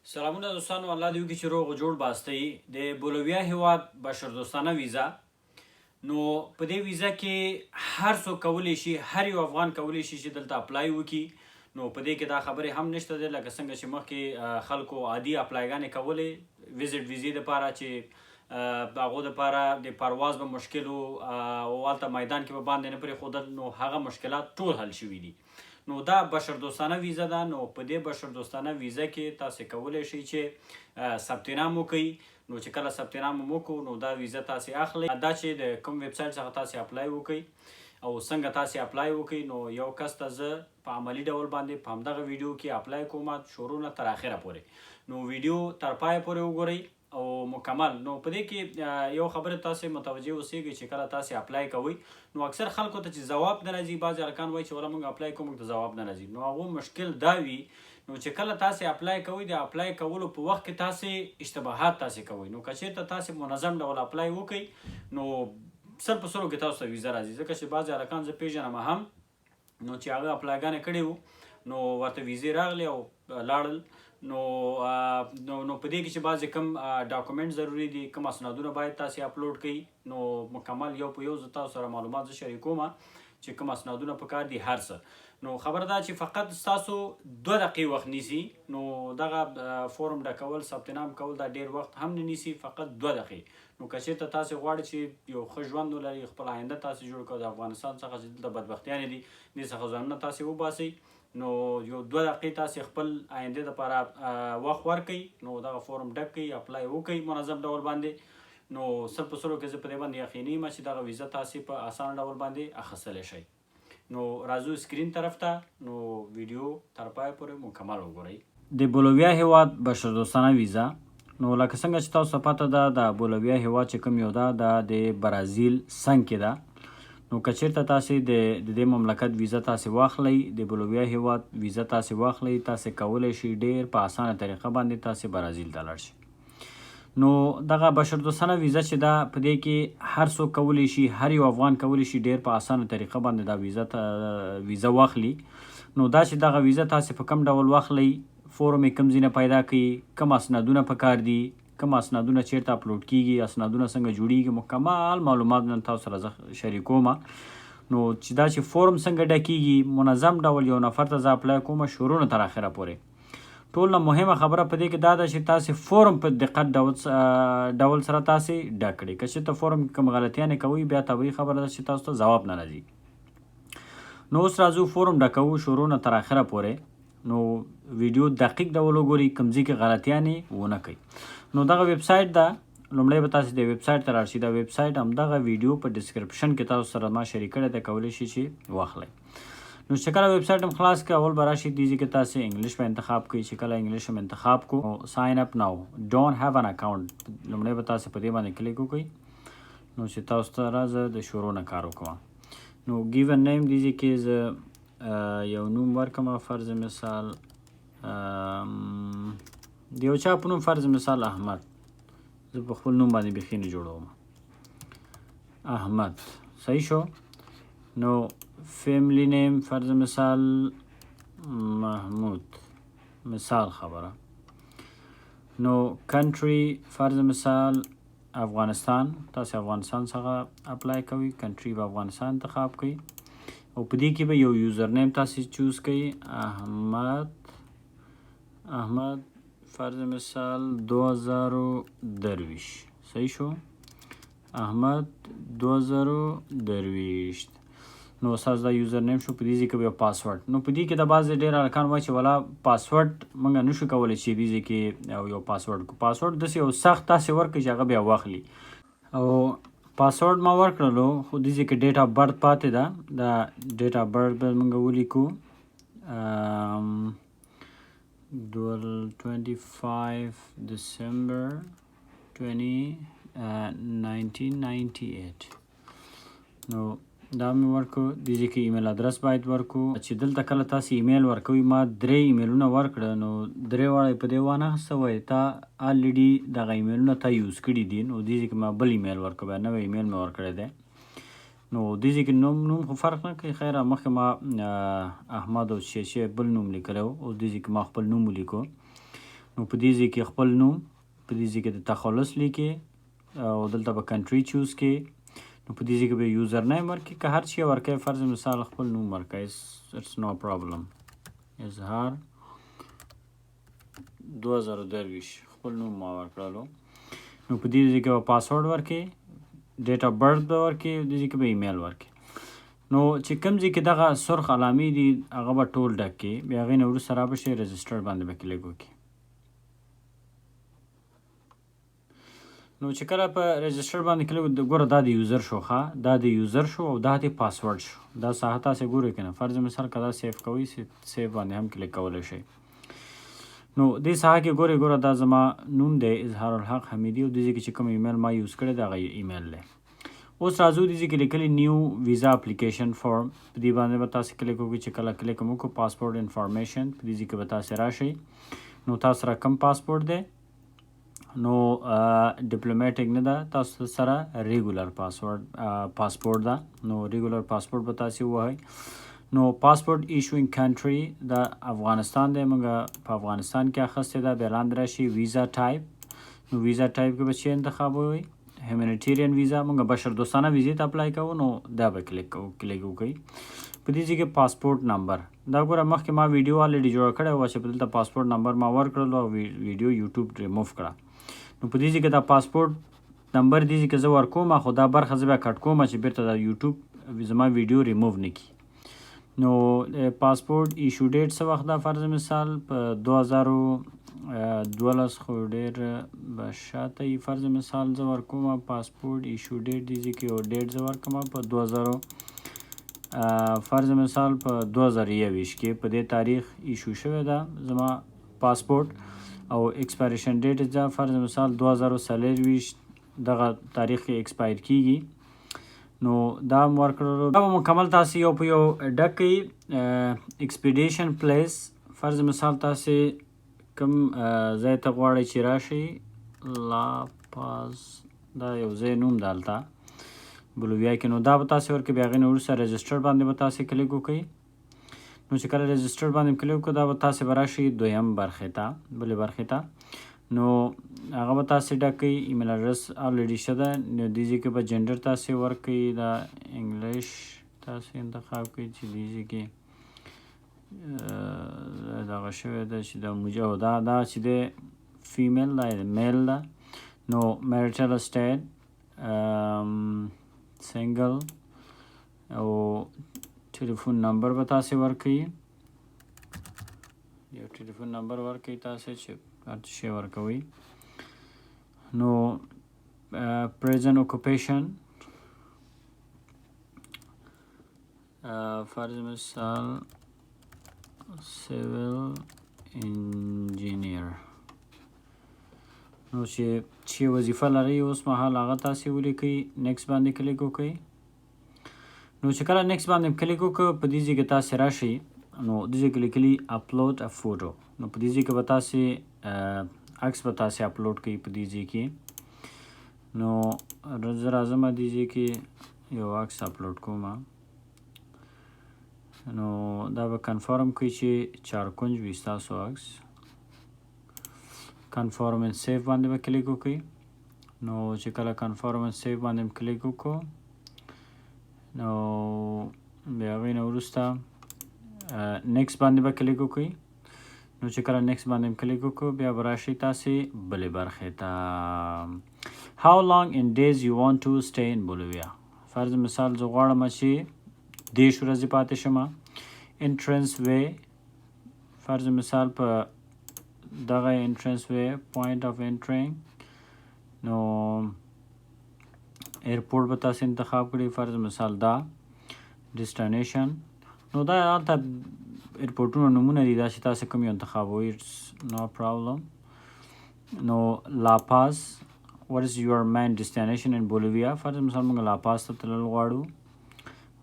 سلامونه دوستانو، الله دې وکړي چې روغ جوړ باستئ. د بولیویا هیواد بشردوستانه ویزه. نو په دې ویزه کې هر څوک کولی شي، هر یو افغان کولی شي چې دلته اپلای وکړي. نو په دې کې دا خبرې هم نشته دی لکه څنګه چې مخکې خلکو عادي اپلایګانې کولې ویزې دپاره چې د هغو دپاره د پرواز به مشکل و او هلته میدان کې به باندې نه پرېښودل. نو هغه مشکلات ټول حل شوي دي. نو دا بشردوستانه ویزه ده. نو په دې بشردوستانه ویزه کې تاسې کولی شئ چې ثبت نام وکړئ. نو چې کله ثبت نام وکړو نو دا ویزه تاسې اخلئ. دا چې د کوم ویب سایټ څخه تاسې اپلای وکړئ او څنګه تاسې اپلای وکړئ. نو یو کس ته زه په عملي ډول باندې په همدغه ویډیو کې اپلای کوم شروع نه تر اخره پورې. نو ویډیو تر پایه پورې وګورئ او مکمل. نو په دې کې یو خبره تاسې متوجه اوسئ چې کله تاسې اپلای کوئ نو اکثر خلکو ته چې ځواب نه راځي، بعضې هلکان وایي چې وله موږ اپلای کوو موږ ته ځواب نه راځي. نو هغو مشکل دا وي نو چې کله تاسې اپلای کوئ د اپلای کولو په وخت کې تاسې اشتباهات تاسې کوئ. نو که چېرته تاسې منظم ډول اپلای وکړئ نو سل په سلو کې تاسو ته ویزه راځي. ځکه چې بعضې هلکان زه پېژنم هم نو چې هغه اپلایګانې کړې وو نو ورته ویزې راغلې او لاړل. نو په دې کې چې بعضې کوم ډاکومنټ ضروري دي، کوم اسنادونه باید تاسې اپلوډ کړئ. نو مکمل یو په یو زه تاسو سره معلومات زه شریکوم چې کوم اسنادونه پکار دي هر څه. نو خبره دا چې فقط ستاسو 2 دقیقې وخت نیسي. نو دغه فورم ډکول ثبت نام کول دا ډېر وخت هم نه نیسي، فقط 2 دقیقې. نو که چېرته تاسې غواړئ چې یو ښه ژوند ولرئ، خپل آینده تاسې جوړ کړئ، د افغانستان څخه چې دلته بدبختیانې دي دې څخه ځانونه تاسې وباسئ. نو یو 2 دقیقې تاسې خپل آینده دپاره وخت ورکئ. نو دغه فورم ډک کړئ، اپلای وکړئ منظم ډول باندې. نو سل په سلو کې زه په دې باندې یقیني یم چې دغه ویزه تاسې په اسانه ډول باندې اخیستلی شئ. نو راځو سکرین طرف ته. نو ویډیو تر پایه پورې مکمل وګورئ. د بولیویا هیواد بشردوستانه ویزه. نو لکه څنګه چې تاسو ته پته ده د بولیویا هیواد چې کوم یو ده دا د برازیل څنګ کې ده. نو که چېرته تاسې د دې مملکت ویزه تاسې واخلئ، د بولیویا هیواد ویزه تاسې واخلئ، تاسې کولی شئ ډېر په اسانه طریقه باندې تاسې برازیل ته لاړ شئ. نو دغه بشردوستانه ویزه چې ده په دې کې هر څوک کولی شي، هر یو افغان کولی شي ډېر په اسانه طریقه باندې دا ویزه واخلي. نو دا چې دغه ویزه تاسې په کوم ډول واخلئ، فورم یې کوم ځینه پیدا کړي، کوم اسنادونه پکار دي، کوم اسنادونه چیرته اپلوډ کیږي، اسنادونه څنګه جوړیږي، مکمل معلومات نن تاسو سره زه شریکوم. نو چې دا چې فورم څنګه ډکیږي منظم ډول یو نفر ته زه اپلای کوم شروع نه تر اخره پورې. ټول نه مهمه خبره په دې کې دا ده چې تاسې فورم په دقت ډول سره تاسې ډک کړئ. که چېرته فورم کوم غلطیانې کوئ بیا طبیعي خبره ده چې تاسو ته ځواب نه راځي. نو اوس راځو فورم ډکوو شروع نه تر اخره پورې. نو ویډیو دقیق ډول وګورئ، کوم ځای کې غلطیانې ونه کوئ. نو دغه ویب سایټ ده. لومړی به تاسې د ویب سایټ ته لاړ شئ. دا ویب سایټ همدغه ویډیو په ډسکرپشن کې تاسو سره ما شریک کړی دی، کولی شئ چې واخلئ. نو چې کله ویب سایټ هم خلاص کړئ اول به راشئ دې ځای کې تاسې انګلیش به انتخاب کړئ. چې کله انګلیش هم انتخاب کړو ساین اپ ناو ډونټ هیو ان اکاونټ لومړی به تاسې په دې باندې کلیک وکړئ. نو چې تاسو ته زه د شروع نه کار وکړم. نو ګیو ا نیم دې ځای کې زه یو نوم ورکړم، فرض مثال د یو چا په نوم فرض مثال احمد. زه په خپل نوم باندې بیخي نه جوړوم، احمد صحیح شو. نو فیملی نیم فرض مثال محمود، مثال خبره. نو کنټری فرض مثال افغانستان، تاسې افغانستان څخه اپلای کوئ، کنټری به افغانستان انتخاب کړئ او په دې کې به یو یوزر نیم تاسې چوز کړئ. احمد فرض مثال 2023 صحیح شو، احمد 2023. نو ستاسو دا یوزر نیم شو. په دې ځای کې به یو پاسورډ. نو په دې کې د بعضې ډېر هلکان وایي چې ولا پاسورډ موږ نه شو کولی چې دې ځای کې یو پاسورډ کو. پاسورډ داسې یو سخت تاسې ورکړئ چې هغه بیا واخلي. او پاسورډ ما ورکړلو خو دې ځای کې ډیټ آف برث پاتې ده. دا ډیټ آف برث به موږ ولیکو 25 December 1998. نو دا مې ورکو. دې ځای کې ایمیل ادرس باید ورکو. چې دلته کله تاسې ایمیل ورکوئ ما 3 ایمیلونه ورکړه نو 3 واړه په دې وانخسته وایي تا الریډي دغه ایمیلونه تا یوز کړي دي. نو دې ځای کې ما بل ایمیل ورکړو، بیا نوی ایمیل مې ورکړی دی. نو دې ځای کې نوم خو فرق نه کوي. خیره مخکې ما احمد او بل نوم لیکلی و، اوس دې ځای کې ما خپل نوم ولیکو. نو په دې ځای کې خپل نوم، په دې ځای کې د تخلص لیکې او دلته به کنټري چوز کې. نو په دې ځای کې به یوزر نیم ورکړي، که هر شی ورکوي، فرض مثال خپل نوم ورکوي، اټس نو پرابلم. اظهار 2023 خپل نوم ما ورکړلو. نو په دې ځای کې به پاسورډ ورکړي، ډیټ اف برث به ورکړي، دې ځای کې به ایمیل ورکړي. نو چې کوم ځای کې دغه سرخ علامې دي هغه به ټول ډک کړي، بیا هغې نه وروسته رابشئ رجسټر باندې به کلیک وکړي. نو چې کله په رجسټر باندې کلیک ګوره دا د یوزر شو ښه، دا د یوزر شو او دا د پاسورډ شو. دا ساحه تاسې ګورئ که نه، فرض مثال که دا سیف کوئ سیف باندې هم کلیک کولی شئ. نو دې ساحه کې ګوره دا زما نوم دی اظهار الحق حمیدي او دې ځای کې چې کوم ایمیل ما یوز کړی دی هغه ایمیل دی. اوس راځو دې ځای کې لیکلي نیو ویزا اپلیکیشن فارم، په دې باندې به تاسې کلیک وکړئ. چې کله کلیک هم وکړو پاسپورټ انفارمیشن، په دې ځای کې به تاسې راشئ. نو تاسو سره کوم پاسپورټ دی؟ نو ډیپلومیټک نه ده، تاسو سره ریګولر پاسپورټ ده. نو ریګولر پاسپورټ به تاسې ووهئ. نو پاسپورټ ایشوینګ کنټري د افغانستان دی، موږ په افغانستان کې اخیستی ده. بیا لاندې راشي ویزا ټایپ، نو ویزا ټایپ کې به چې انتخابوئ هیومانیټیرین ویزا، موږ بشردوستانه ویزې ته اپلای کوو، نو دا به کلیک وکړئ. په دې ځای کې پاسپورټ نمبر، دا ګوره مخکې ما ویډیو الریډي جوړه کړې وه چې په دلته پاسپورټ نمبر ما ورکړلو او ویډیو یوټیوب ریموف کړه. نو په دې ځای کې دا پاسپورټ نمبر دې ځای کې زه ورکوم، خو دا برخه زه بیا کټ کوم چې بیرته دا یوټیوب زما ویډیو ریموو نه کړي. نو پاسپورټ ایشو ډیټ څه وخت ده؟ فرض مثال په 2012 خو ډېر به شاته وي. فرض مثال زه ورکوم پاسپورټ ایشو ډیټ دې ځای کې یو ډیټ زه ورکوم په 2000 فرض مثال په 2021 کې په دې تاریخ ایشو شوی ده زما پاسپورټ، او ایکسپایریشن ډیټ ده فرض مثال 2024 دغه تاریخ کې ایکسپایر کیږي. نو دا هم ورکړلو. دا به مکمل تاسې یو په یو ډک کړئ. ایکسپیډیشن پلیس، فرض مثال تاسې کوم ځای ته غواړئ چې راشئ، لا پاز دا یو ځای نوم ده هلته بولیویا کې. نو دا به تاسې ورکړئ. بیا هغې نه وروسته رجسټر باندې به تاسې کلیک وکړئ. نو چې کله رجسټر باندې کلیک وکړو دا به تاسې به راشئ دویم برخې ته، بلې برخې ته. نو هغه به تاسې ډک کړئ. ایمیل اډرس الریډي ښه ده. نو دې ځای کې به جنډر تاسې ورکړئ، دا انګلیش تاسې انتخاب کړئ چې دې ځای کې دغه شوی ده چې د موجه دا چې دی فیمیل دا میل ده. نو میریټل اسټیټ سنګل او ټلیفون نمبر به تاسې ورکړئ، یو ټلیفون نمبر ورکړئ تاسې چې هر شی ورکوئ. نو پریزنت اوکوپیشن فرض مثال سیویل انجینیر. نو چې وظیفه لرئ اوس مهال هغه تاسې ولیکئ، نیکس باندې کلیک وکړئ. نو چې کله نیکس باندې کلیک وکړو په دې ځای کې تاسې راشئ. نو دې ځای کې لیکلي اپلوډ ا فوټو، نو په دې ځای کې به تاسې عکس به تاسې اپلوډ کړئ په دې ځای کې. نو زه راځم دې ځای کې یو عکس اپلوډ کوم. نو دا به کنفرم کړئ چې چارکونج وي ستاسو عکس. کنفرم اینډ سیف باندې به کلیک وکړئ. نو چې کله کنفرم اینډ سیف باندې کلیک وکړو نو بیا هغې نه وروسته نیکس باندې به کلیک وکړئ. نو چې کله نیکس باندې کلیک وکړو بیا به راشئ تاسې بلې برخې ته. How long in days you want to stay in بولیویا؟ فرض مثال زه غواړم چې 10 ورځې پاتې شم. انټرنس وی، فرض مثال په دغه انټرنس وی پوینټ اف انټرینګ. نو ایرپورټ به تاسې انتخاب کړئ، فرض مثال دا ډیسټینیشن. نو دا هلته ایرپورټونو نومونه دي، دا چې تاسې کوم یو انتخابوئ نو پرابلم. نو لاپاز، what is your main destination in بولیویا؟ فرض مثال موږ لاپاز ته تلل غواړو.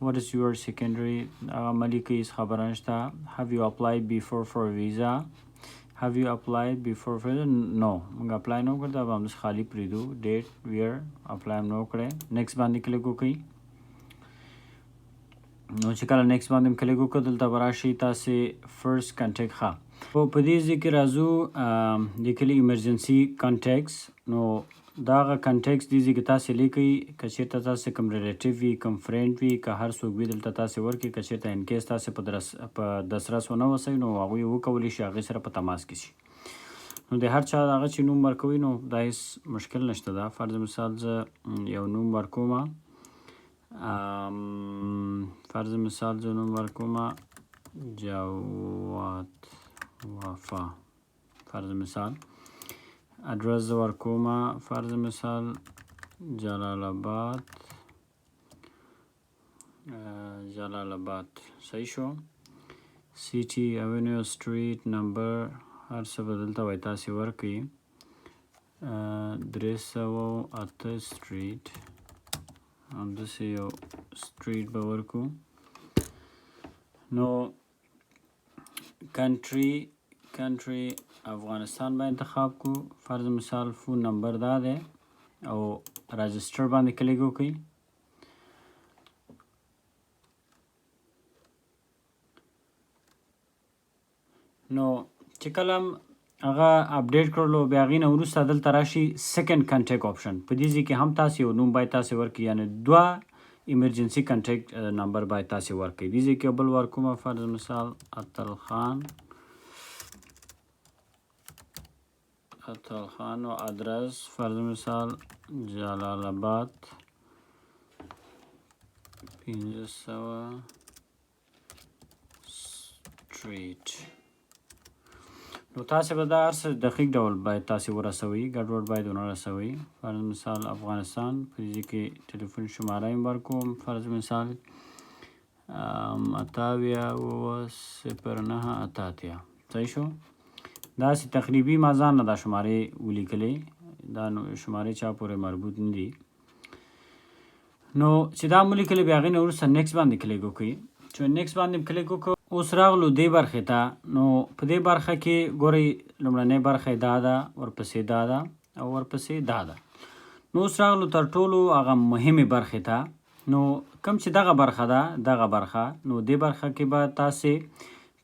what is your secondary عملي کې هیڅ خبره نشته. have you applied before for visa؟ have you applied before for visa؟ no موږ اپلای نه وکړو، دا به همداسې خالي پرېږدو. ډیټ ویر اپلای هم نه وکړی. نیکس باندې کلیک وکړئ. نو چې کله نیکس باندې کلیک وکړو دلته به راشئ تاسې فرست کنټیکټ. ښه په دې ځای کې راځو لیکلي ایمرجنسي کانټیکس. نو دا هغه کانټیکس دې ځای کې تاسې لیکئ که چېرته تاسې کوم ریلیټیو وي کوم فرینډ وي که هر څوک وي دلته تاسې ورکړئ. که چېرته انکیس تاسې په دسرس ونه اوسئ نو هغوی وکولی شي هغې سره په تماس کې شي. نو د هر چا هغه چې نوم ورکوي نو دا هېڅ مشکل نشته ده. فرض مثال زه یو نوم ورکومه، فرض مثال زه نوم ورکومه جواد وفا. فرض مثال اډرس زه ورکومه فرض مثال جلال آباد صحیح شو. سیټي اوینیو سټریټ نمبر هر څه به دلته وایي تاسې ورکړئ 308 سټریټ همداسې یو سټریټ به ورکړو. نو کنټري افغانستان به انتخاب کو. فرض مثال فون نمبر دا دی او راجسټر باندې کلیک وکړئ. نو چې کله هم هغه اپډیټ کړلو بیا هغې نه وروسته دلته راشي سیکنډ کنټیکټ آپشن. په دې ځای کې هم تاسې یو نوم باید تاسې ورکړئ، یعنې دوه ایمرجنسي کنټیکټ نمبر باید تاسې ورکړئ. دې ځای کې بل ورکومه فرض مثال اتل خان و ادرس فرض مثال جلال آباد 500 سټریټ. نو تاسې به دا هر څه دقیق ډول باید تاسې ورسوئ، ګډوډ باید ونه رسوئ. فرض مثال افغانستان په دې کې ټلیفون شماره یې ورکوم فرض مثال 88 صحیح شو. داسې تقریبي ما ځان نه دا شمارې ولیکلې، دا شمارې چا پورې مربوط نه دي. نو چې دا مو لیکلې بیا هغې نه وروسته نیکس باندې کلیک وکړئ. چې نیکس باندې کلیک وکړو اوس راغلو دې برخې ته. نو په دې برخه کې ګورئ لومړنۍ برخه یې دا ده، ورپسې دا ده او ورپسې دا ده. نو اوس راغلو تر ټولو هغه مهمې برخې ته. نو کوم چې دغه برخه ده دغه برخه، نو دې برخه کې به تاسې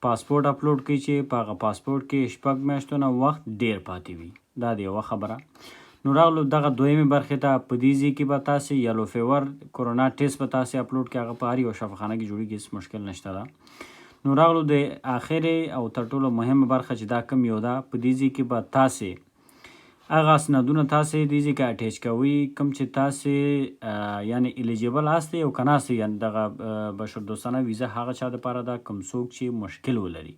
پاسپورټ اپلوډ کړئ چې په هغه پاسپورټ کې 6 میاشتو نه وخت ډیر پاتې وي. دا د یوه خبره. نو راغلو دغه دویمې برخې ته. په دې ځای کې به تاسې یلو فیور کورونا ټیسټ به تاسې اپلوډ کړئ. هغه په هر یو شفاخانه کې جوړېږي، هېڅ مشکل نشته ده. نو راغلو د آخرې او تر ټولو مهمه برخه چې دا کوم یو ده، په دې ځای کې به تاسې هغه اسنادونه تاسې دې ځای کې اټیچ کوئ کوم چې تاسې یعنې الیجیبل هستئ او که نه هستئ. یعنې دغه بشردوستانه ویزه هغه چا دپاره ده کوم څوک چې مشکل ولري.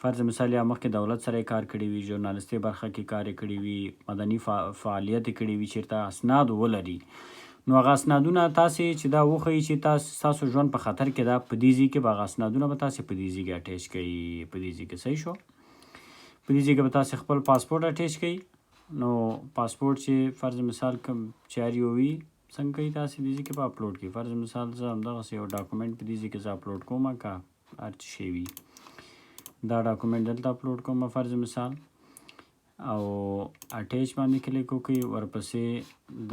فرض مثال یا مخکې دولت سره یې کار کړی وي، ژورنالستۍ برخه کې کار یې کړی وي، مدني فعالیت یې کړی وي، چېرته اسناد ولري، نو هغه اسنادونه تاسې چې دا وښیي چې ستاسو ژوند په خطر کې ده، په دې ځای کې به هغه اسنادونه به تاسې په دې ځای کې اټیچ کوئ. په دې ځای کې صحیح شو. په دې ځای کې به تاسې خپل پاسپورټ اټیچ کوئ. نو پاسپورټ چې فرض مثال کوم چاري وي څنګه کوئ تاسې دې ځای کې به اپلوډ کړئ. فرض مثال زه همدغسې یو ډاکومنټ په دې ځای کې زه اپلوډ کوم که هر څه شی وي. دا ډاکومنټ دلته اپلوډ کوم فرض مثال او اټیچ باندې کلیک وکړئ. ورپسې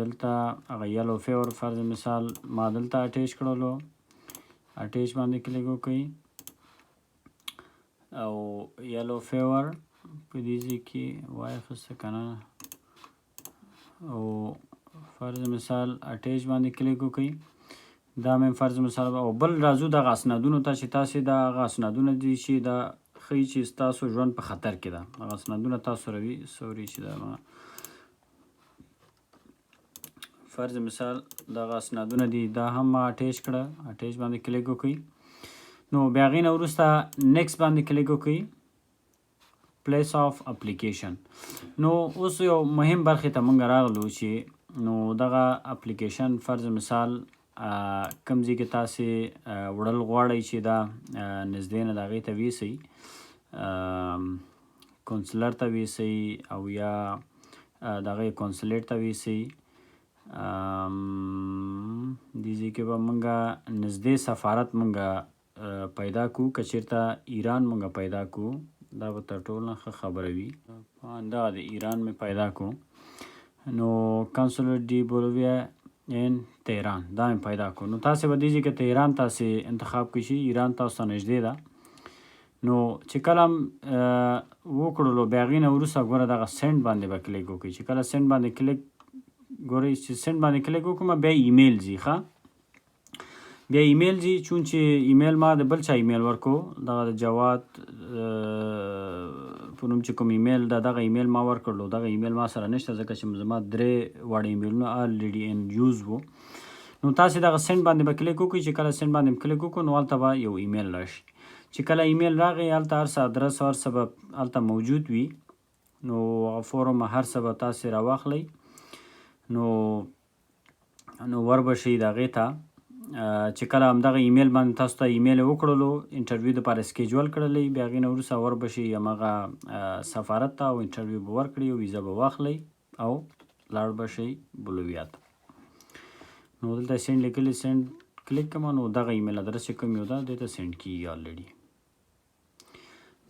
دلته هغه یلو فیور فرض مثال ما دلته اټیچ کړلو، اټیچ باندې کلیک وکړئ او یلو فیور په دې ځای کې واخیسته که نه او فرض مثال اټیچ باندې کلیک وکړئ. دا مې فرض مثال او بل راځو دغه اسنادونو ته چې تاسې دا هغه اسنادونه دي چې دا ښیي چې ستاسو ژوند په خطر کې ده. هغه اسنادونه تاسو روي سوري چې دا فرض مثال دغه اسنادونه دي دا هم ما اټیچ کړه، اټیچ باندې کلیک وکړئ. نو بیا هغې نه وروسته نیکسټ باندې کلیک وکړئ، پلیس آف اپلیکیشن. نو اوس یو مهم برخې ته موږ راغلو چې نو دغه اپلیکیشن فرض مثال کوم ځای کې تاسې وړل غواړئ چې دا نږدې نه د هغې ته ویسئ، کونسلر ته ویسئ او یا د هغې کونسلیټ ته ویسئ. دې ځای کې به موږ نږدې سفارت موږ پیدا کړو. که چېرته ایران موږ پیدا کړو دا به تر ټولو نه ښه خبره وي. دغه د ایران مې پیدا کړو. نو کانسولر ډي بولیویا ان تهران دا مې پیدا کړو. نو تاسې به دې ځای کې تهران تاسې انتخاب کړئ چې ایران تاسو ته نږدې ده. نو چې کله هم وکړلو بیا هغې نه وروسته ګوره دغه سینډ باندې به کلیک وکړئ. چې کله سینډ باندې کلیک ګورئ چې سینډ باندې کلیک وکړم بیا ایمیل ځي بیا ایمیل ځي چون چې ایمیل ما د بل چا ایمیل ورکو دغه د جواد په نوم چې کوم ایمیل ده دغه ایمیل ما ورکړلو دغه ایمیل ما سره نشته ځکه چې زما 3 واړه ایمیلونه الریډي ان یوز وو. نو تاسې دغه سینډ باندې به کلیک وکړئ. چې کله سینډ باندې کلیک وکړو نو هلته به یو ایمیل راشي. چې کله ایمیل راغی هلته هر څه ادرس هر څه به هلته موجود وي. نو هغه فورم هر څه به تاسې راواخلئ نو وربشئ د هغې ته. چې کله همدغه ایمیل باندې تاسو ته ایمیل یې وکړلو انټرویو دپاره سکیجول کړلی بیا هغې نه وروسته وربشئ همغه سفارت ته او انټرویو به ورکړئ او ویزه به واخلئ او لاړ به شئ بولیویا ته. نو دلته سینډ لیکلي سینډ کلیک کړم نو دغه ایمیل ادرس چې کوم یو ده دې ته سینډ کېږي الریډي.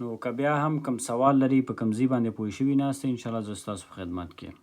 نو که بیا هم کوم سوال لري په کوم ځای باندې پوه شوي ناست انشاءالله زه ستاسو په خدمت کې یم.